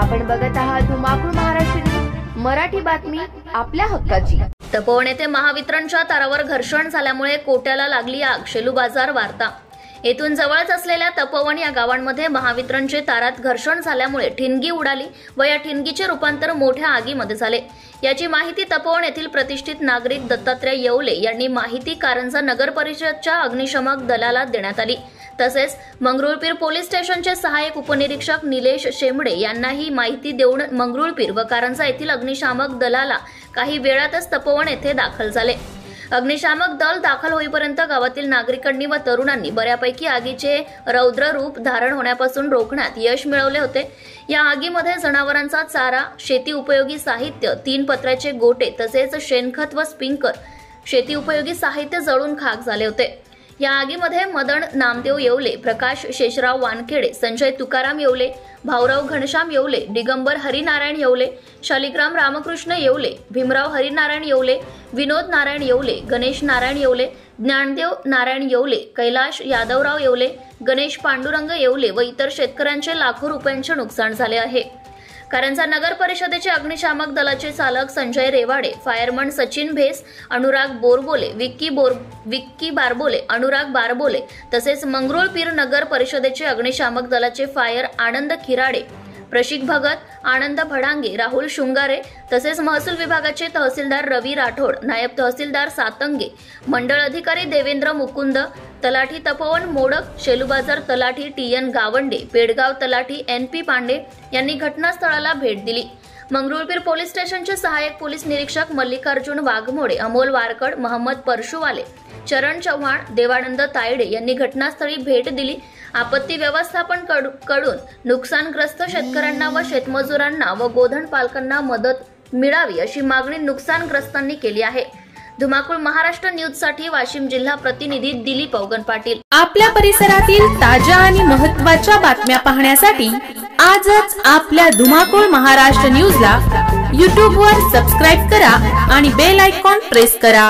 आपण बघत आहात धुमाकूळ महाराष्ट्र न्यूज, मराठी बातमी आपल्या हक्काची। तपोवन येथे महावितरणच्या तारावर घर्षण झाल्यामुळे कोट्याला लागली आग। शेलू बाजार वार्ता। येथून जवळच असलेल्या तपोवन या गावांमध्ये महावितरणचे तारात घर्षण झाल्यामुळे ठिणगी उडाली व या ठिणगीचे रूपांतर मोठ्या आगीमध्ये झाले। याची माहिती तपोवन येथील प्रतिष्ठित नागरिक दत्तात्रय येवले यांनी माहिती कारंजा नगर परिषदच्या अग्निशमक दलाला देण्यात आली। तसेच मंगरुळपीर पोलीस स्टेशनचे सहाय्यक उपनिरीक्षक निलेश शेमडे यांनाही माहिती देऊन मंगरुळपीर व कारंजा येथील अग्निशामक दलाला काही वेळातच तपोवन येथे दाखल झाले। अग्निशामक दल दाखल होईपर्यंत गावातील नागरिकांनी व तरुणांनी बऱ्यापैकी आगीचे रौद्र रूप धारण होण्यापासून रोखण्यात यश मिळवले होते। या आगीमध्ये जनावरांचा चारा, शेती उपयोगी साहित्य, 3 पत्र्याचे गोटे तसेच शेणखत व स्प्रिंकलर शेती उपयोगी साहित्य जळून खाक झाले होते। या आगीमध्ये मदन नामदेव येवले, प्रकाश शेषराव वानखेडे, संजय तुकाराम येवले, भाऊराव घनश्याम येवले, दिगंबर हरिनारायण येवले, शालिग्राम रामकृष्ण येवले, भीमराव हरिनारायण येवले, विनोद नारायण येवले, गणेश नारायण येवले, ज्ञानदेव नारायण येवले, कैलाश यादवराव येवले, गणेश पांडुरंग येवले व इतर शेतकऱ्यांचे लाखो रुपयांचे नुकसान झाले आहे। कारंजा नगर परिषदेचे अग्निशामक दलाचे चालक संजय रेवाडे, फायरमन सचिन भेस, अनुराग बोरबोले, विक्की बारबोले, अनुराग बारबोले तसेच मंगरुळपीर नगर परिषदेचे अग्निशामक दलाचे फायर आनंद खिराडे, प्रशिक भगत, आनंद भडांगे, राहुल शुंगारे तसेच महसूल विभागाचे तहसीलदार रवी राठोड, नायब तहसीलदार सातंगे, मंडळ अधिकारी देवेंद्र मुकुंद, तलाठी तपोवन मोडक, शेलूबाजार तलाठी टीएन गावंडे, पेडगाव तलाठी NP पांडे यांनी घटनास्थळाला भेट दिली। मंगरुळपीर पोलीस स्टेशनचे सहाय्यक पोलीस निरीक्षक मल्लिकार्जुन वाघमोडे, अमोल वारकड, मोहम्मद परशुवाले, चरण चव्हाण, देवानंद तायडे यांनी घटनास्थळी भेट दिली। आपत्ती व्यवस्थापन कडून नुकसानग्रस्त शेतकऱ्यांना व शेतमजुरांना व गोधन पालकांना मदत मिळावी अशी मागणी नुकसानग्रस्तांनी केली आहे। धुमाकूळ महाराष्ट्र न्यूज साठी वाशिम जिल्हा प्रतिनिधी दिलीप अवगन पाटील। आपल्या परिसरातील ताज्या आणि महत्त्वाच्या बातम्या पाहण्यासाठी आजच आपल्या धुमाकूळ महाराष्ट्र न्यूजला YouTube वर सबस्क्राइब करा आणि बेल आयकॉन प्रेस करा।